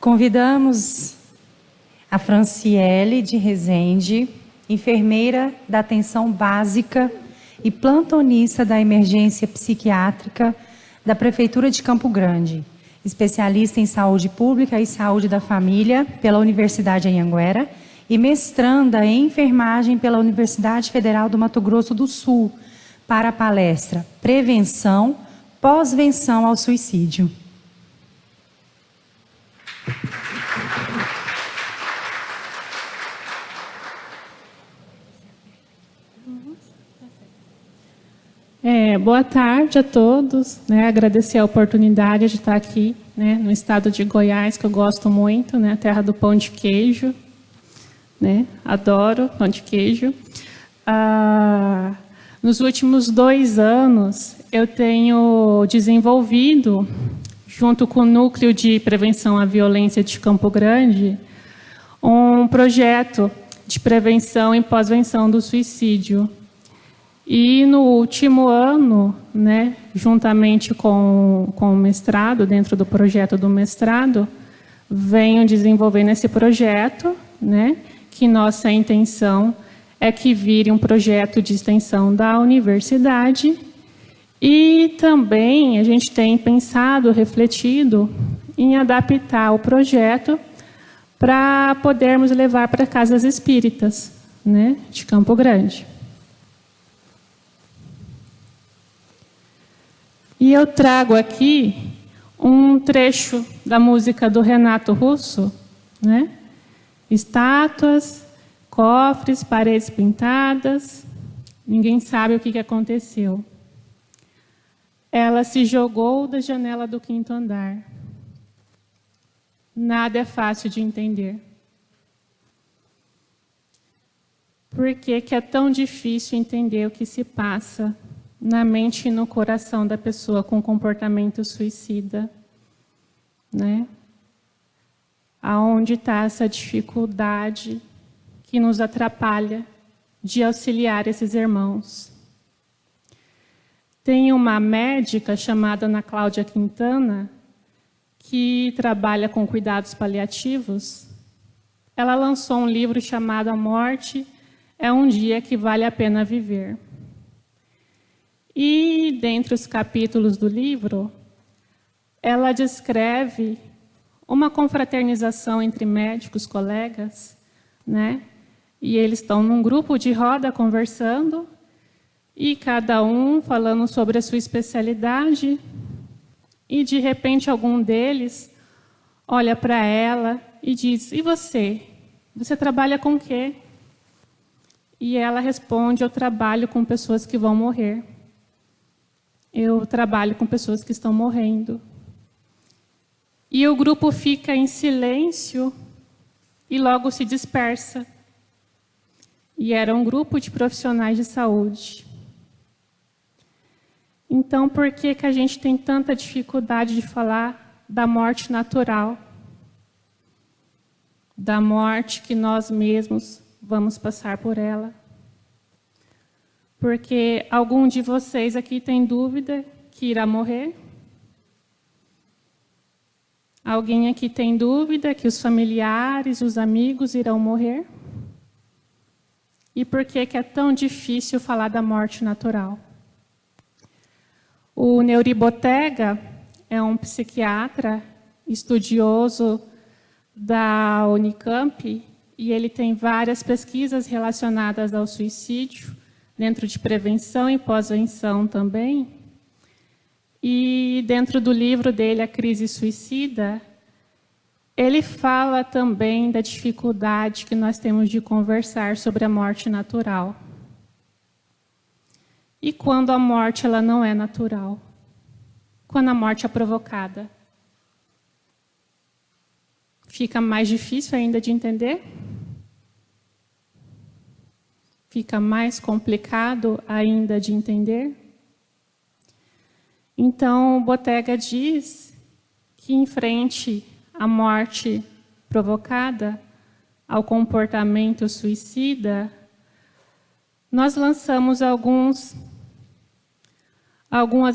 Convidamos a Franciele de Rezende, enfermeira da atenção básica e plantonista da emergência psiquiátrica da Prefeitura de Campo Grande, especialista em saúde pública e saúde da família pela Universidade Anhanguera e mestranda em enfermagem pela Universidade Federal do Mato Grosso do Sul, para a palestra Prevenção, Pós-venção ao Suicídio. Boa tarde a todos, agradecer a oportunidade de estar aqui, no estado de Goiás, que eu gosto muito, a terra do pão de queijo, adoro pão de queijo. Nos últimos 2 anos, eu tenho desenvolvido, junto com o Núcleo de Prevenção à Violência de Campo Grande, um projeto de prevenção e pós-venção do suicídio. E no último ano, juntamente com o mestrado, dentro do projeto do mestrado, venho desenvolvendo esse projeto, que nossa intenção é que vire um projeto de extensão da universidade. E também a gente tem pensado, refletido em adaptar o projeto para podermos levar para casas espíritas, de Campo Grande. E eu trago aqui um trecho da música do Renato Russo, Estátuas, cofres, paredes pintadas, ninguém sabe o que aconteceu. Ela se jogou da janela do 5º andar. Nada é fácil de entender. Por que é tão difícil entender o que se passa na mente e no coração da pessoa com comportamento suicida, Aonde está essa dificuldade que nos atrapalha de auxiliar esses irmãos? Tem uma médica chamada Ana Cláudia Quintana, que trabalha com cuidados paliativos. Ela lançou um livro chamado A Morte é um Dia que Vale a Pena Viver. E, dentre os capítulos do livro, ela descreve uma confraternização entre médicos, colegas, E eles estão num grupo de roda conversando, e cada um falando sobre a sua especialidade, e de repente algum deles olha para ela e diz: e você? Você trabalha com o quê? E ela responde: eu trabalho com pessoas que vão morrer. Eu trabalho com pessoas que estão morrendo. E o grupo fica em silêncio e logo se dispersa. E era um grupo de profissionais de saúde. Então, por que a gente tem tanta dificuldade de falar da morte natural? Da morte que nós mesmos vamos passar por ela? Porque algum de vocês aqui tem dúvida que irá morrer? Alguém aqui tem dúvida que os familiares, os amigos irão morrer? E por que é tão difícil falar da morte natural? O Neuri Botega é um psiquiatra estudioso da Unicamp e ele tem várias pesquisas relacionadas ao suicídio, dentro de prevenção e pós-venção também. E dentro do livro dele, A Crise Suicida, ele fala também da dificuldade que nós temos de conversar sobre a morte natural. E quando a morte ela não é natural? Quando a morte é provocada? Fica mais difícil ainda de entender? Fica mais complicado ainda de entender? Então, Botega diz que, em frente à morte provocada, ao comportamento suicida, nós lançamos algumas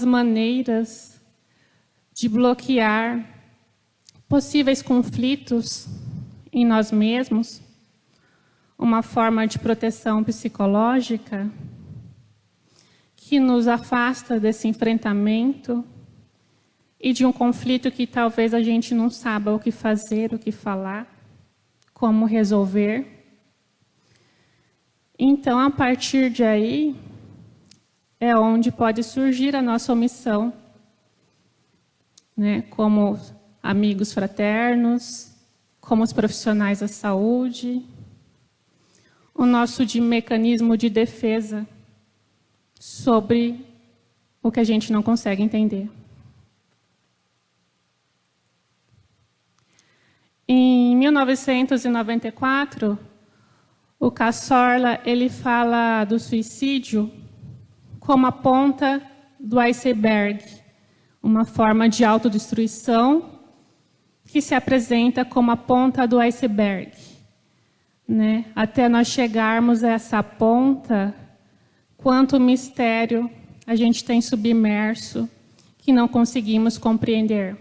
maneiras de bloquear possíveis conflitos em nós mesmos, uma forma de proteção psicológica que nos afasta desse enfrentamento e de um conflito que talvez a gente não saiba o que fazer, o que falar, como resolver. Então, a partir de aí, é onde pode surgir a nossa omissão, né? Como amigos fraternos, como os profissionais da saúde, o nosso mecanismo de defesa sobre o que a gente não consegue entender. Em 1994, o Cassorla ele fala do suicídio como a ponta do iceberg, uma forma de autodestruição que se apresenta como a ponta do iceberg, né? Até nós chegarmos a essa ponta, quanto mistério a gente tem submerso que não conseguimos compreender.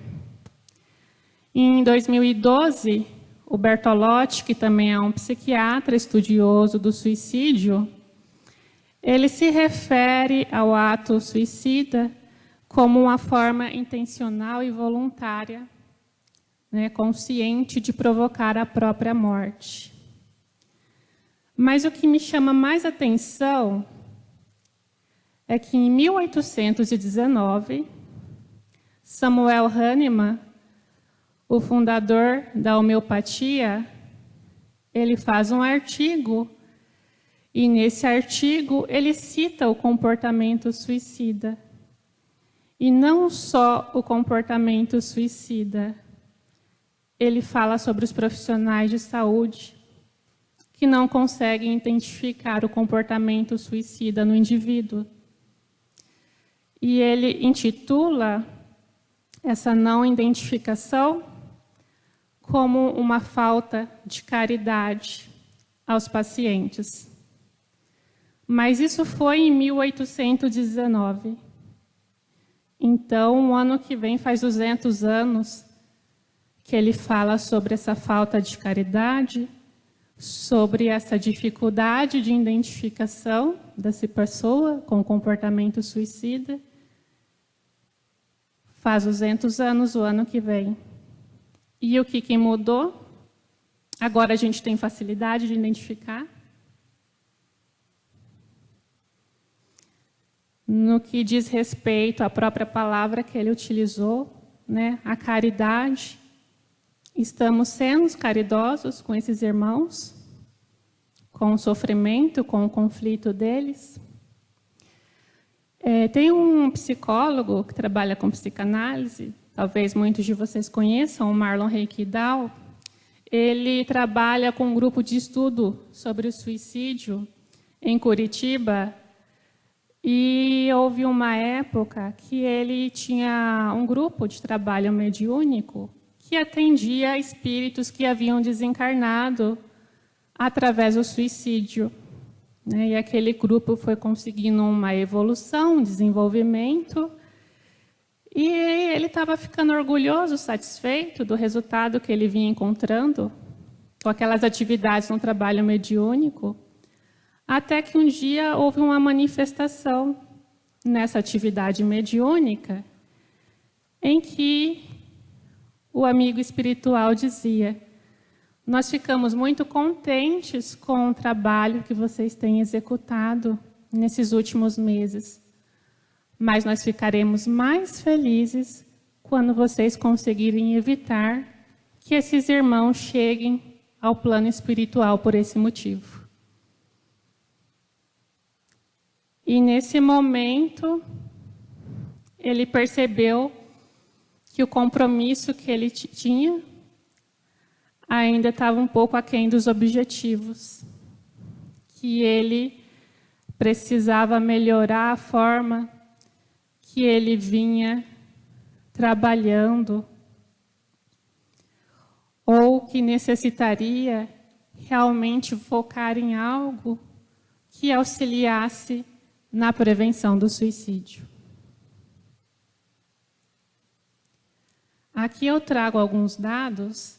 Em 2012, o Bertolotti, que também é um psiquiatra estudioso do suicídio, ele se refere ao ato suicida como uma forma intencional e voluntária, né, consciente de provocar a própria morte. Mas o que me chama mais atenção é que em 1819, Samuel Hahnemann, o fundador da homeopatia, ele faz um artigo, e nesse artigo ele cita o comportamento suicida. E não só o comportamento suicida, ele fala sobre os profissionais de saúde que não conseguem identificar o comportamento suicida no indivíduo. E ele intitula essa não identificação como uma falta de caridade aos pacientes. Mas isso foi em 1819. Então, o ano que vem faz 200 anos que ele fala sobre essa falta de caridade, sobre essa dificuldade de identificação dessa pessoa com comportamento suicida. Faz 200 anos o ano que vem. E o que mudou? Agora a gente tem facilidade de identificar. No que diz respeito à própria palavra que ele utilizou, né, a caridade, estamos sendo caridosos com esses irmãos, com o sofrimento, com o conflito deles. Tem um psicólogo que trabalha com psicanálise, talvez muitos de vocês conheçam, o Marlon Reikidal. Ele trabalha com um grupo de estudo sobre o suicídio em Curitiba, e houve uma época que ele tinha um grupo de trabalho mediúnico que atendia espíritos que haviam desencarnado através do suicídio, né? E aquele grupo foi conseguindo uma evolução, um desenvolvimento, e ele estava ficando orgulhoso, satisfeito do resultado que ele vinha encontrando com aquelas atividades no trabalho mediúnico, até que um dia houve uma manifestação nessa atividade mediúnica em que o amigo espiritual dizia: nós ficamos muito contentes com o trabalho que vocês têm executado nesses últimos meses, mas nós ficaremos mais felizes quando vocês conseguirem evitar que esses irmãos cheguem ao plano espiritual por esse motivo. E nesse momento, ele percebeu que o compromisso que ele tinha ainda estava um pouco aquém dos objetivos, que ele precisava melhorar a forma que ele vinha trabalhando, ou que necessitaria realmente focar em algo que auxiliasse na prevenção do suicídio. Aqui eu trago alguns dados,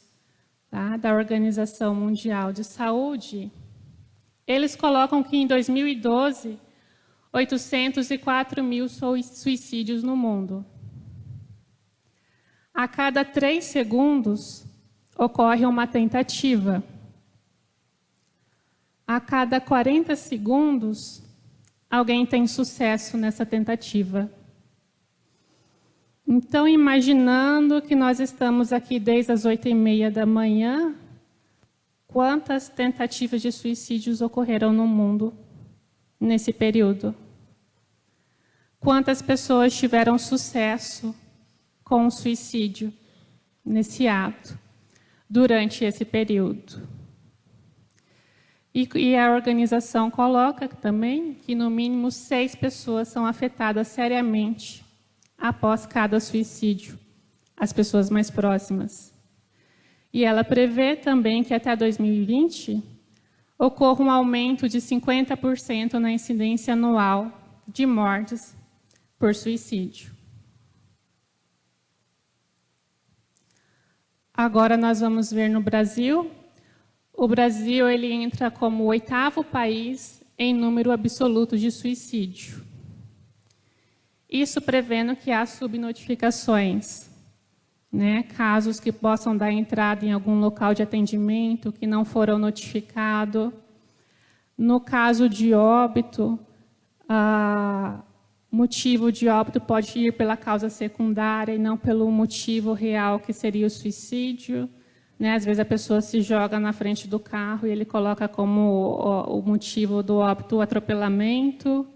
tá, da Organização Mundial de Saúde. Eles colocam que em 2012, 804 mil suicídios no mundo. A cada 3 segundos ocorre uma tentativa. A cada 40 segundos, alguém tem sucesso nessa tentativa. Então, imaginando que nós estamos aqui desde as 8h30 da manhã, quantas tentativas de suicídios ocorreram no mundo nesse período? Quantas pessoas tiveram sucesso com o suicídio nesse ato durante esse período? E a organização coloca também que no mínimo 6 pessoas são afetadas seriamente após cada suicídio, as pessoas mais próximas. E ela prevê também que até 2020 ocorra um aumento de 50% na incidência anual de mortes por suicídio. Agora nós vamos ver no Brasil. O Brasil ele entra como o 8º país em número absoluto de suicídio. Isso prevendo que há subnotificações, né? Casos que possam dar entrada em algum local de atendimento que não foram notificados. No caso de óbito, motivo de óbito pode ir pela causa secundária e não pelo motivo real, que seria o suicídio. Né? Às vezes a pessoa se joga na frente do carro e ele coloca como o motivo do óbito o atropelamento.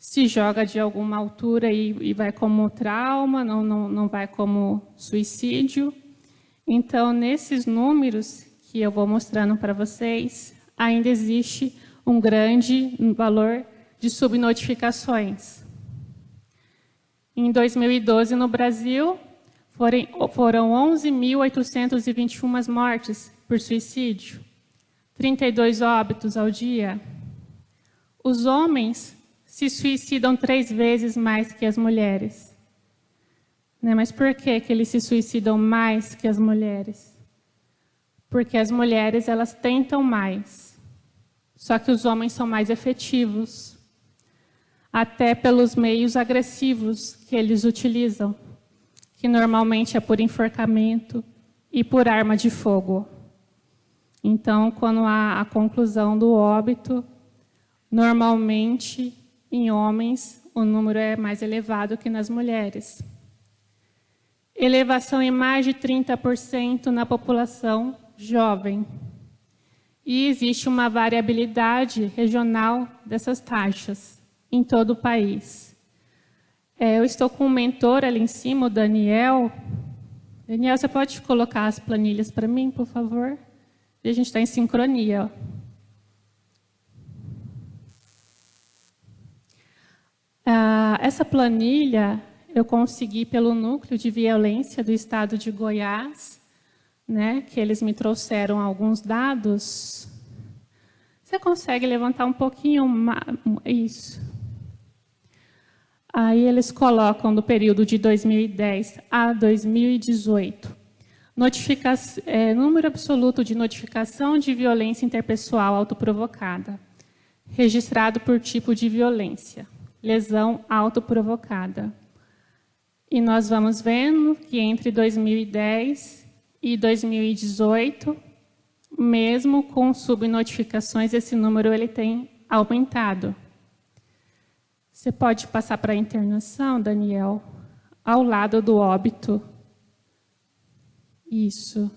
Se joga de alguma altura e vai como trauma, não vai como suicídio. Então, nesses números que eu vou mostrando para vocês, ainda existe um grande valor de subnotificações. Em 2012, no Brasil, foram 11.821 mortes por suicídio, 32 óbitos ao dia. Os homens se suicidam 3 vezes mais que as mulheres. Né? Mas por que eles se suicidam mais que as mulheres? Porque as mulheres elas tentam mais. Só que os homens são mais efetivos. Até pelos meios agressivos que eles utilizam, que normalmente é por enforcamento e por arma de fogo. Então, quando há a conclusão do óbito, normalmente, em homens, o número é mais elevado que nas mulheres. Elevação em mais de 30% na população jovem. E existe uma variabilidade regional dessas taxas em todo o país. Eu estou com um mentor ali em cima, o Daniel. Daniel, você pode colocar as planilhas para mim, por favor? E a gente está em sincronia. Essa planilha eu consegui pelo Núcleo de Violência do Estado de Goiás, né, que eles me trouxeram alguns dados. Você consegue levantar um pouquinho isso? Aí eles colocam do período de 2010 a 2018. Número absoluto de notificação de violência interpessoal autoprovocada, registrado por tipo de violência. Lesão autoprovocada. E nós vamos vendo que entre 2010 e 2018, mesmo com subnotificações, esse número ele tem aumentado. Você pode passar para a internação, Daniel, ao lado do óbito. Isso.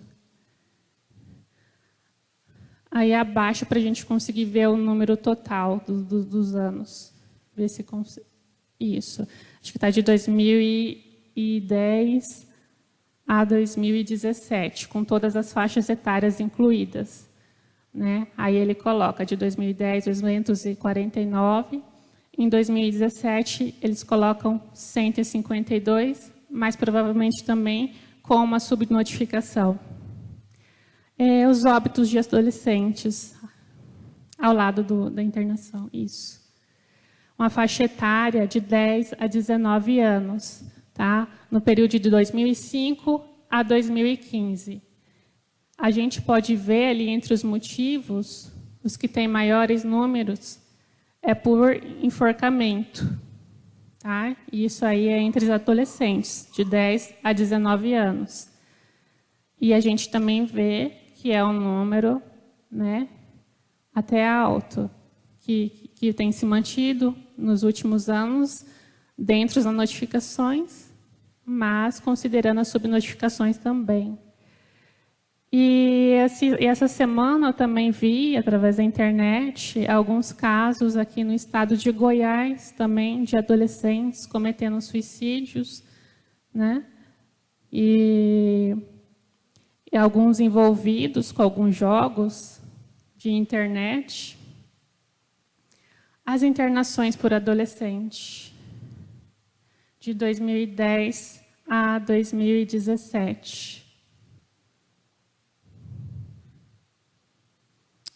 Aí abaixo para a gente conseguir ver o número total dos anos. Ver se isso. Acho que está de 2010 a 2017, com todas as faixas etárias incluídas. Né? Aí ele coloca de 2010, 249. Em 2017, eles colocam 152, mas provavelmente também com uma subnotificação. Os óbitos de adolescentes, ao lado da internação, isso. Uma faixa etária de 10 a 19 anos, tá? No período de 2005 a 2015. A gente pode ver ali entre os motivos, os que têm maiores números, é por enforcamento. Tá? E isso aí é entre os adolescentes, de 10 a 19 anos. E a gente também vê que é um número, né, até alto, que tem se mantido nos últimos anos dentro das notificações, mas considerando as subnotificações também. E essa semana eu também vi, através da internet, alguns casos aqui no estado de Goiás, também, de adolescentes cometendo suicídios, né? E alguns envolvidos com alguns jogos de internet. As internações por adolescente, de 2010 a 2017.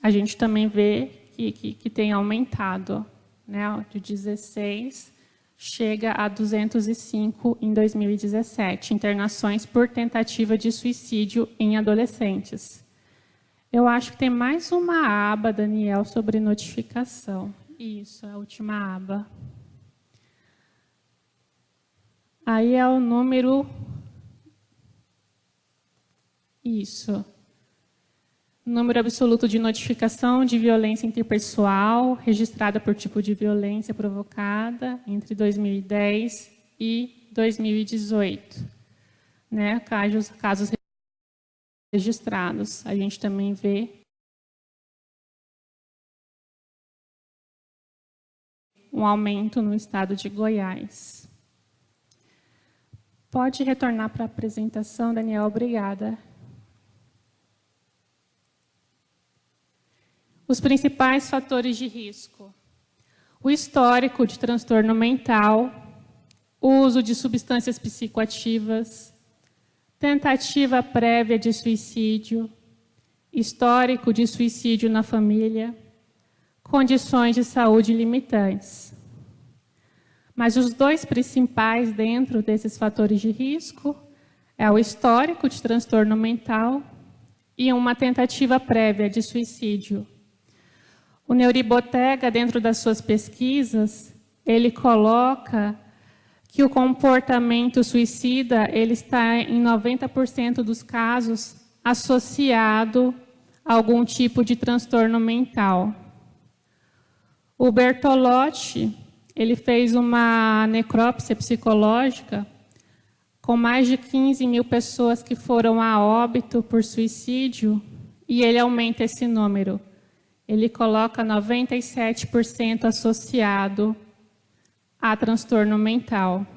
A gente também vê que tem aumentado, né? De 16 chega a 205 em 2017, internações por tentativa de suicídio em adolescentes. Eu acho que tem mais uma aba, Daniel, sobre notificação. Isso, a última aba. Aí é o número... Isso. Número absoluto de notificação de violência interpessoal registrada por tipo de violência provocada entre 2010 e 2018. Né? Casos registrados. A gente também vê um aumento no estado de Goiás. Pode retornar para a apresentação, Daniel, obrigada. Os principais fatores de risco: o histórico de transtorno mental, uso de substâncias psicoativas, tentativa prévia de suicídio, histórico de suicídio na família, condições de saúde limitantes. Mas os dois principais dentro desses fatores de risco é o histórico de transtorno mental e uma tentativa prévia de suicídio. O Neuribotega, dentro das suas pesquisas, ele coloca que o comportamento suicida ele está, em 90% dos casos, associado a algum tipo de transtorno mental. O Bertolotti, ele fez uma necrópsia psicológica com mais de 15 mil pessoas que foram a óbito por suicídio, e ele aumenta esse número. Ele coloca 97% associado a transtorno mental.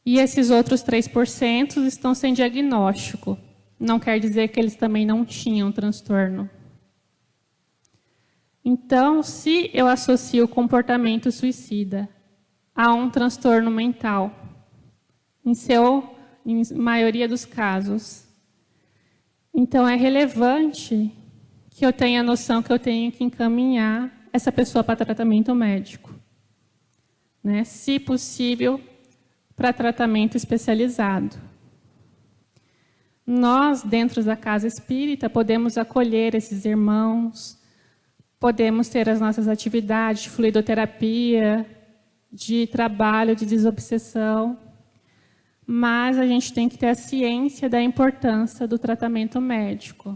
E esses outros 3% estão sem diagnóstico. Não quer dizer que eles também não tinham transtorno. Então, se eu associo o comportamento suicida a um transtorno mental, em maioria dos casos, então é relevante que eu tenha a noção que eu tenho que encaminhar essa pessoa para tratamento médico, né? Se possível, para tratamento especializado. Nós, dentro da casa espírita, podemos acolher esses irmãos, podemos ter as nossas atividades de fluidoterapia, de trabalho de desobsessão, mas a gente tem que ter a ciência da importância do tratamento médico.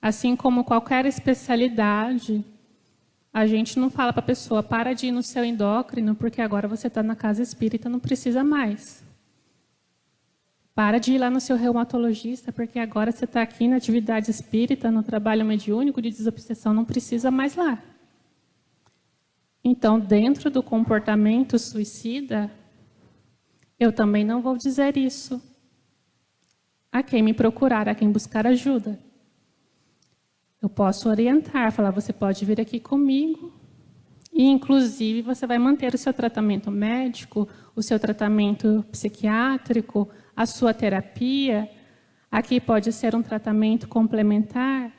Assim como qualquer especialidade, a gente não fala para a pessoa, para de ir no seu endócrino, porque agora você está na casa espírita, não precisa mais. Para de ir lá no seu reumatologista, porque agora você está aqui na atividade espírita, no trabalho mediúnico de desobsessão, não precisa mais lá. Então, dentro do comportamento suicida, eu também não vou dizer isso a quem me procurar, a quem buscar ajuda. Eu posso orientar, falar, você pode vir aqui comigo e, inclusive, você vai manter o seu tratamento médico, o seu tratamento psiquiátrico, a sua terapia. Aqui pode ser um tratamento complementar,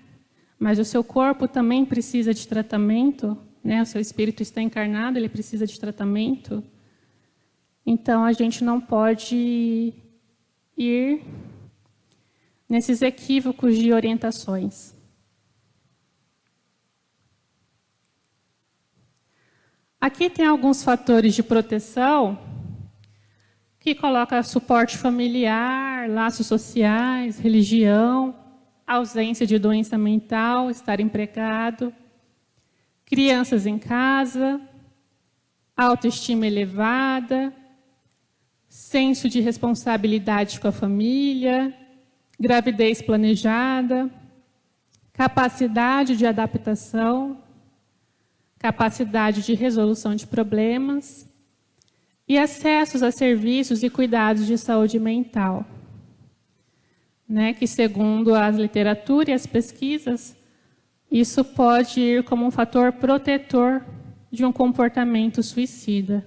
mas o seu corpo também precisa de tratamento, né? O seu espírito está encarnado, ele precisa de tratamento. Então, a gente não pode ir nesses equívocos de orientações. Aqui tem alguns fatores de proteção que coloca suporte familiar, laços sociais, religião, ausência de doença mental, estar empregado, crianças em casa, autoestima elevada, senso de responsabilidade com a família, gravidez planejada, capacidade de adaptação, capacidade de resolução de problemas e acessos a serviços e cuidados de saúde mental, né, que segundo a literatura e as pesquisas, isso pode ir como um fator protetor de um comportamento suicida.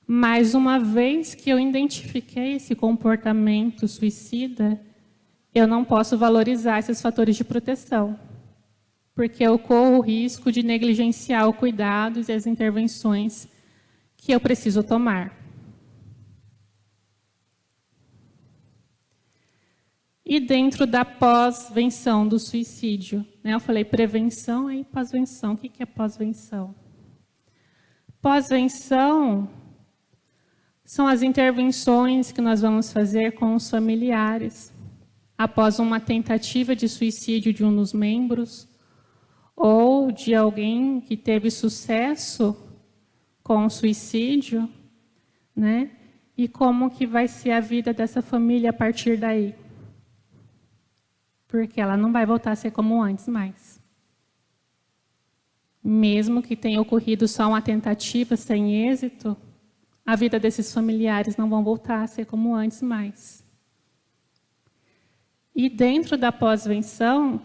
Mas uma vez que eu identifiquei esse comportamento suicida, eu não posso valorizar esses fatores de proteção, porque eu corro o risco de negligenciar os cuidados e as intervenções que eu preciso tomar. E dentro da pós-venção do suicídio, né, eu falei prevenção e pós-venção. O que é pós-venção? Pós-venção são as intervenções que nós vamos fazer com os familiares após uma tentativa de suicídio de um dos membros ou de alguém que teve sucesso com o suicídio, né? E como que vai ser a vida dessa família a partir daí. Porque ela não vai voltar a ser como antes mais. Mesmo que tenha ocorrido só uma tentativa sem êxito, a vida desses familiares não vão voltar a ser como antes mais. E dentro da pós-venção,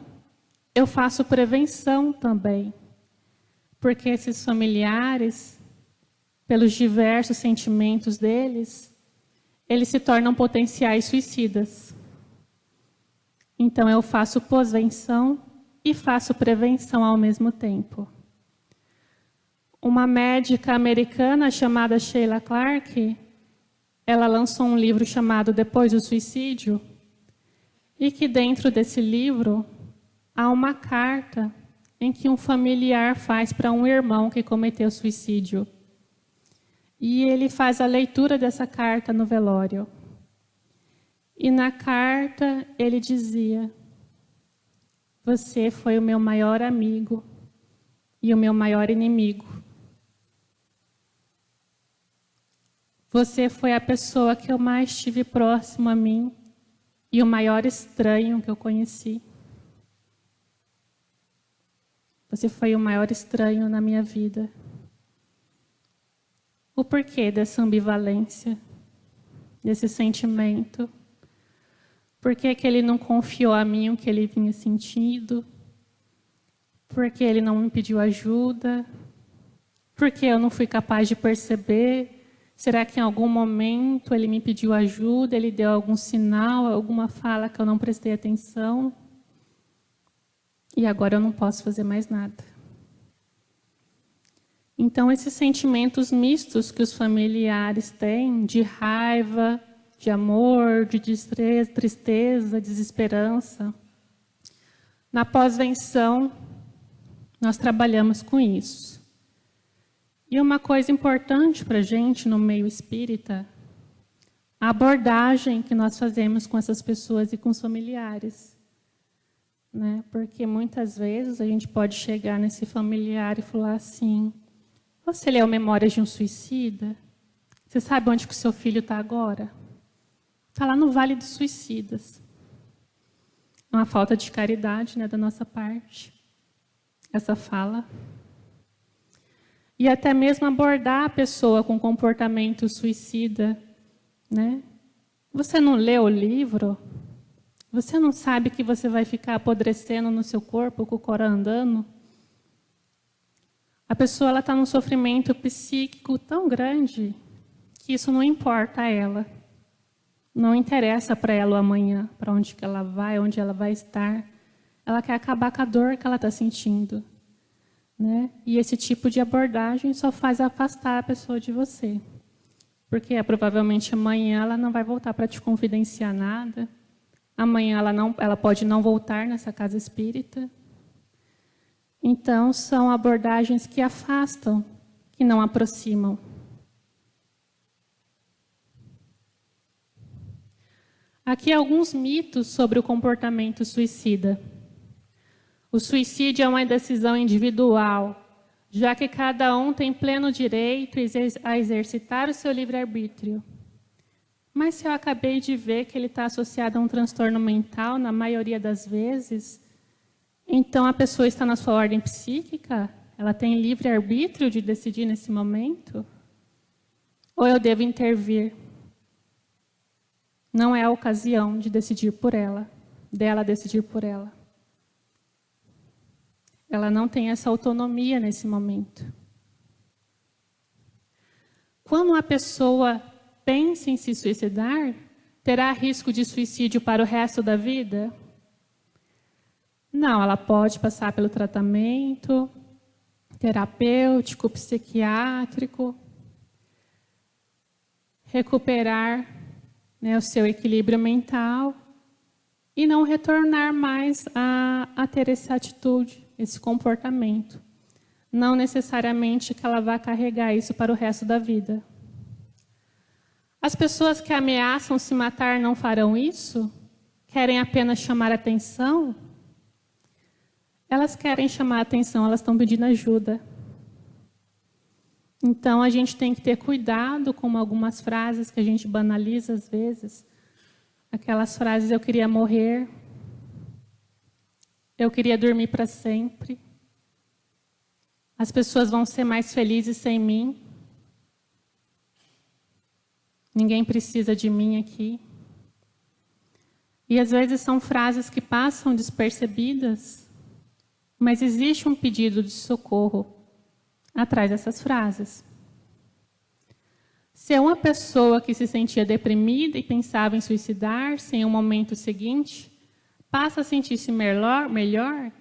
eu faço prevenção também. Porque esses familiares, pelos diversos sentimentos deles, eles se tornam potenciais suicidas. Então, eu faço pós-venção e faço prevenção ao mesmo tempo. Uma médica americana chamada Sheila Clark, ela lançou um livro chamado Depois do Suicídio, e que dentro desse livro há uma carta em que um familiar faz para um irmão que cometeu suicídio. E ele faz a leitura dessa carta no velório. E na carta ele dizia: você foi o meu maior amigo e o meu maior inimigo. Você foi a pessoa que eu mais tive próximo a mim e o maior estranho que eu conheci. Você foi o maior estranho na minha vida. O porquê dessa ambivalência, desse sentimento? Por que que ele não confiou a mim o que ele vinha sentindo? Por que ele não me pediu ajuda? Por que eu não fui capaz de perceber? Será que em algum momento ele me pediu ajuda, ele deu algum sinal, alguma fala que eu não prestei atenção? E agora eu não posso fazer mais nada. Então, esses sentimentos mistos que os familiares têm, de raiva, de amor, de tristeza, desesperança, na pós-venção, nós trabalhamos com isso. E uma coisa importante para a gente no meio espírita, a abordagem que nós fazemos com essas pessoas e com os familiares. Né? Porque muitas vezes a gente pode chegar nesse familiar e falar assim: você leu Memórias de um Suicida? Você sabe onde que o seu filho está agora? Está lá no Vale dos Suicidas. É uma falta de caridade, né, da nossa parte, essa fala. E até mesmo abordar a pessoa com comportamento suicida. Né? Você não leu o livro? Você não sabe que você vai ficar apodrecendo no seu corpo com o coração andando? A pessoa está num sofrimento psíquico tão grande que isso não importa a ela. Não interessa para ela o amanhã, para onde que ela vai, onde ela vai estar. Ela quer acabar com a dor que ela está sentindo. Né? E esse tipo de abordagem só faz afastar a pessoa de você. porque provavelmente amanhã ela não vai voltar para te confidenciar nada. Amanhã ela pode não voltar nessa casa espírita. Então, são abordagens que afastam, que não aproximam. Aqui alguns mitos sobre o comportamento suicida. O suicídio é uma decisão individual, já que cada um tem pleno direito a exercitar o seu livre-arbítrio. Mas se eu acabei de ver que ele está associado a um transtorno mental, na maioria das vezes, então a pessoa está na sua ordem psíquica? Ela tem livre-arbítrio de decidir nesse momento? Ou eu devo intervir? Não é a ocasião de decidir por ela, dela decidir por ela. Ela não tem essa autonomia nesse momento. Quando uma pessoa pensa em se suicidar, terá risco de suicídio para o resto da vida? Não, ela pode passar pelo tratamento terapêutico, psiquiátrico, recuperar, o seu equilíbrio mental e não retornar mais a ter essa atitude, esse comportamento. Não necessariamente que ela vá carregar isso para o resto da vida. As pessoas que ameaçam se matar não farão isso? Querem apenas chamar atenção? Elas querem chamar atenção, elas estão pedindo ajuda. Então, a gente tem que ter cuidado com algumas frases que a gente banaliza às vezes. Aquelas frases, eu queria morrer, eu queria dormir para sempre, as pessoas vão ser mais felizes sem mim, ninguém precisa de mim aqui. E às vezes são frases que passam despercebidas, mas existe um pedido de socorro atrás dessas frases. Se é uma pessoa que se sentia deprimida e pensava em suicidar-se em um momento seguinte, passa a sentir-se melhor,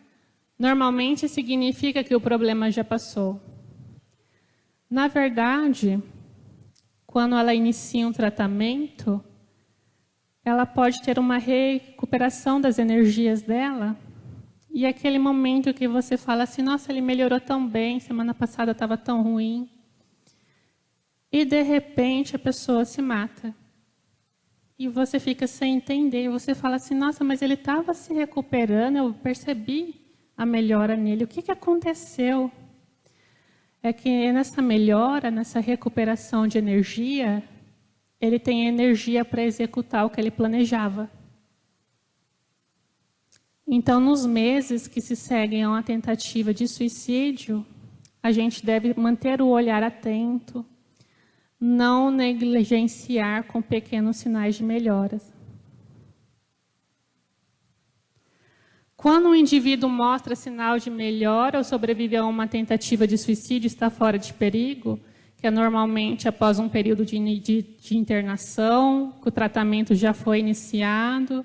normalmente significa que o problema já passou. Na verdade, quando ela inicia um tratamento, ela pode ter uma recuperação das energias dela. E aquele momento que você fala assim, nossa, ele melhorou tão bem, semana passada estava tão ruim. E de repente a pessoa se mata. E você fica sem entender. Você fala assim, nossa, mas ele estava se recuperando, eu percebi a melhora nele. O que aconteceu? É que nessa melhora, nessa recuperação de energia, ele tem energia para executar o que ele planejava. Então, nos meses que se seguem a uma tentativa de suicídio, a gente deve manter o olhar atento, não negligenciar com pequenos sinais de melhoras. Quando um indivíduo mostra sinal de melhora ou sobrevive a uma tentativa de suicídio, está fora de perigo, que é normalmente após um período de internação, que o tratamento já foi iniciado.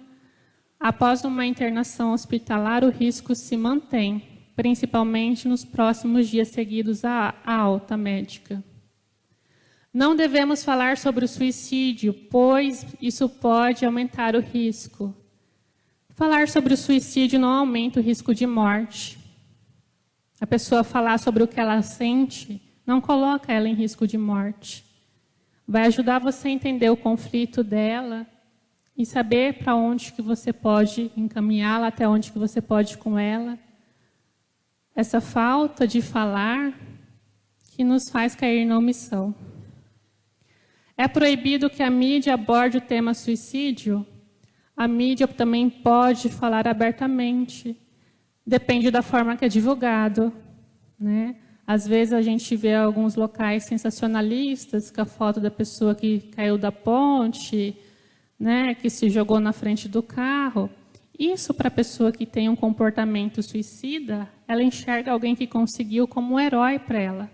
Após uma internação hospitalar, o risco se mantém, principalmente nos próximos dias seguidos à alta médica. Não devemos falar sobre o suicídio, pois isso pode aumentar o risco. Falar sobre o suicídio não aumenta o risco de morte. A pessoa falar sobre o que ela sente não coloca ela em risco de morte. Vai ajudar você a entender o conflito dela e saber para onde que você pode encaminhá-la, até onde que você pode ir com ela. Essa falta de falar que nos faz cair na omissão. É proibido que a mídia aborde o tema suicídio? A mídia também pode falar abertamente. Depende da forma que é divulgado, né? Às vezes a gente vê alguns locais sensacionalistas com a foto da pessoa que caiu da ponte, né, que se jogou na frente do carro. Isso, para a pessoa que tem um comportamento suicida, ela enxerga alguém que conseguiu como um herói para ela.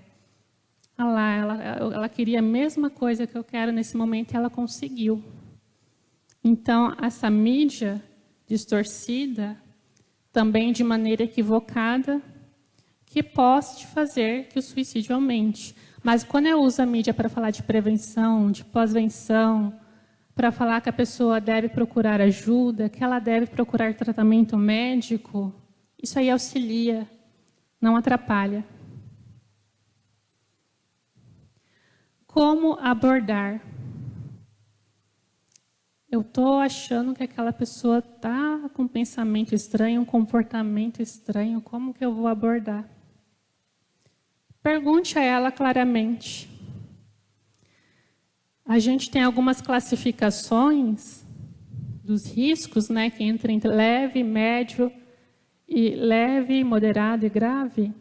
Olha lá, ela queria a mesma coisa que eu quero nesse momento e ela conseguiu. Então, essa mídia distorcida, também de maneira equivocada, que pode fazer que o suicídio aumente. Mas quando eu uso a mídia para falar de prevenção, de pós-venção, para falar que a pessoa deve procurar ajuda, que ela deve procurar tratamento médico, isso aí auxilia, não atrapalha. Como abordar? Eu estou achando que aquela pessoa está com um pensamento estranho, um comportamento estranho, como que eu vou abordar? Pergunte a ela claramente. A gente tem algumas classificações dos riscos, né, que entram entre leve, médio, e leve, moderado e grave,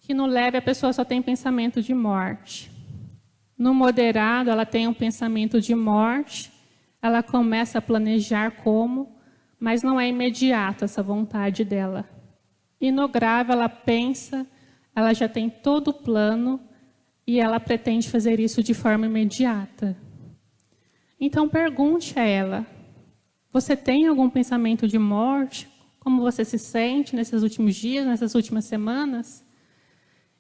que no leve a pessoa só tem pensamento de morte. No moderado ela tem um pensamento de morte, ela começa a planejar como, mas não é imediato essa vontade dela. E no grave ela pensa, ela já tem todo o plano e ela pretende fazer isso de forma imediata. Então pergunte a ela, você tem algum pensamento de morte? Como você se sente nesses últimos dias, nessas últimas semanas?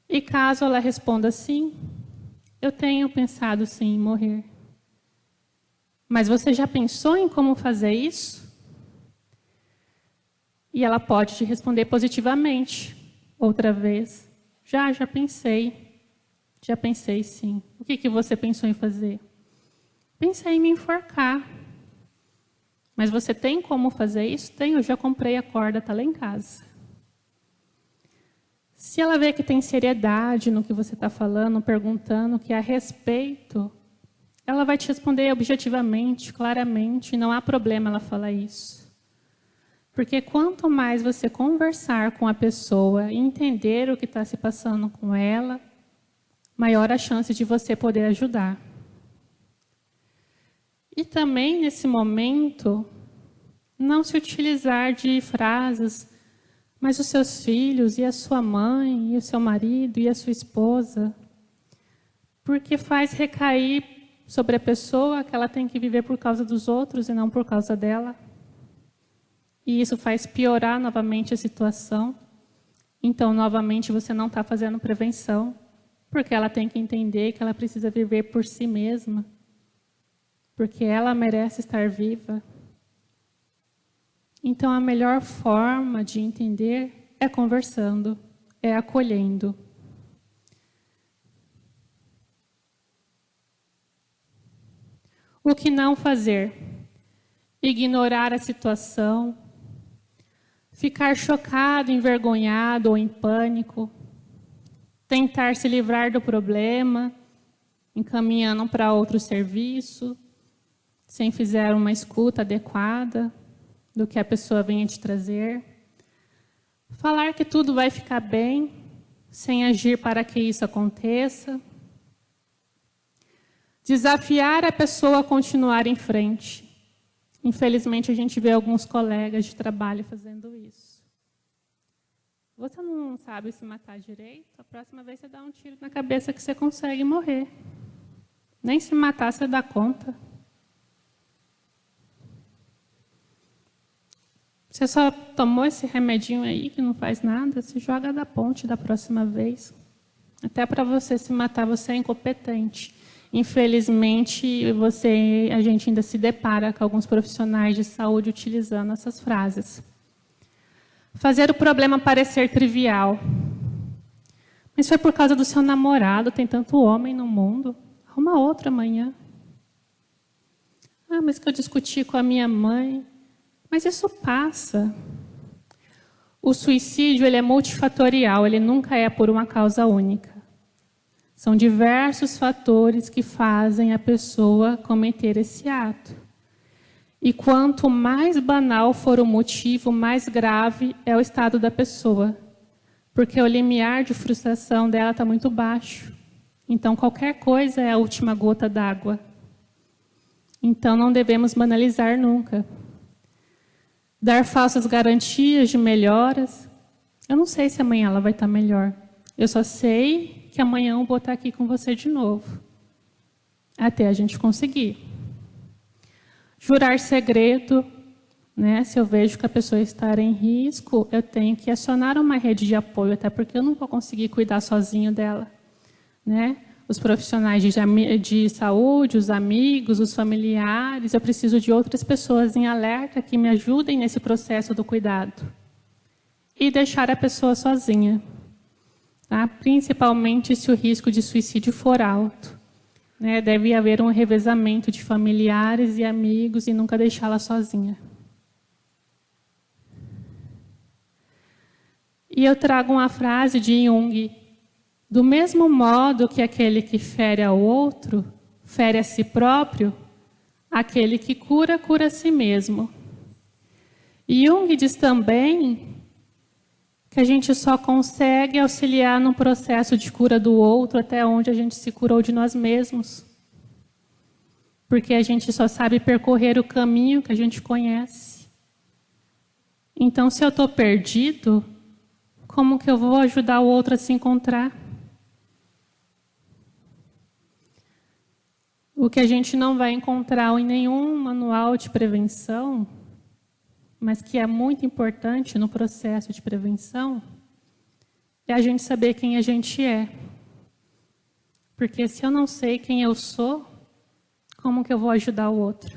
E caso ela responda sim, eu tenho pensado sim em morrer. Mas você já pensou em como fazer isso? E ela pode te responder positivamente, outra vez. Já pensei. Já pensei sim. O que você pensou em fazer? Pensei em me enforcar. Mas você tem como fazer isso? Tenho, eu já comprei a corda, está lá em casa. Se ela vê que tem seriedade no que você está falando, perguntando, que é a respeito, ela vai te responder objetivamente, claramente, não há problema ela falar isso. Porque quanto mais você conversar com a pessoa e entender o que está se passando com ela, maior a chance de você poder ajudar. E também, nesse momento, não se utilizar de frases, mas os seus filhos, e a sua mãe, e o seu marido, e a sua esposa, porque faz recair sobre a pessoa que ela tem que viver por causa dos outros e não por causa dela. E isso faz piorar novamente a situação. Então, novamente, você não está fazendo prevenção, porque ela tem que entender que ela precisa viver por si mesma, porque ela merece estar viva. Então, a melhor forma de entender é conversando, é acolhendo. O que não fazer? Ignorar a situação, ficar chocado, envergonhado ou em pânico, tentar se livrar do problema, encaminhando para outro serviço, sem fazer uma escuta adequada do que a pessoa venha te trazer. Falar que tudo vai ficar bem, sem agir para que isso aconteça. Desafiar a pessoa a continuar em frente. Infelizmente, a gente vê alguns colegas de trabalho fazendo isso. Você não sabe se matar direito? A próxima vez você dá um tiro na cabeça que você consegue morrer. Nem se matar você dá conta. Você só tomou esse remedinho aí que não faz nada, se joga da ponte da próxima vez. Até para você se matar, você é incompetente. Infelizmente, a gente ainda se depara com alguns profissionais de saúde utilizando essas frases. Fazer o problema parecer trivial. Mas foi por causa do seu namorado, tem tanto homem no mundo. Arruma outro amanhã. Ah, mas que eu discuti com a minha mãe. Mas isso passa. O suicídio ele é multifatorial, ele nunca é por uma causa única. São diversos fatores que fazem a pessoa cometer esse ato. E quanto mais banal for o motivo, mais grave é o estado da pessoa. Porque o limiar de frustração dela está muito baixo. Então, qualquer coisa é a última gota d'água. Então, não devemos banalizar nunca. Dar falsas garantias de melhoras. Eu não sei se amanhã ela vai estar melhor. Eu só sei que amanhã eu vou estar aqui com você de novo. Até a gente conseguir. Jurar segredo, né? Se eu vejo que a pessoa está em risco, eu tenho que acionar uma rede de apoio, até porque eu não vou conseguir cuidar sozinho dela, né? os profissionais de saúde, os amigos, os familiares. Eu preciso de outras pessoas em alerta que me ajudem nesse processo do cuidado. E deixar a pessoa sozinha, tá? Principalmente se o risco de suicídio for alto, né? Deve haver um revezamento de familiares e amigos e nunca deixá-la sozinha. E eu trago uma frase de Jung: do mesmo modo que aquele que fere ao outro, fere a si próprio, aquele que cura, cura a si mesmo. E Jung diz também que a gente só consegue auxiliar no processo de cura do outro até onde a gente se curou de nós mesmos. Porque a gente só sabe percorrer o caminho que a gente conhece. Então, se eu estou perdido, como que eu vou ajudar o outro a se encontrar? O que a gente não vai encontrar em nenhum manual de prevenção, mas que é muito importante no processo de prevenção, é a gente saber quem a gente é. Porque se eu não sei quem eu sou, como que eu vou ajudar o outro?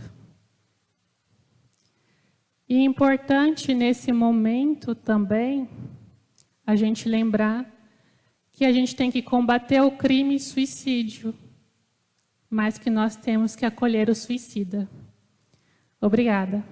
E é importante nesse momento também a gente lembrar que a gente tem que combater o crime e suicídio, mas que nós temos que acolher o suicida. Obrigada.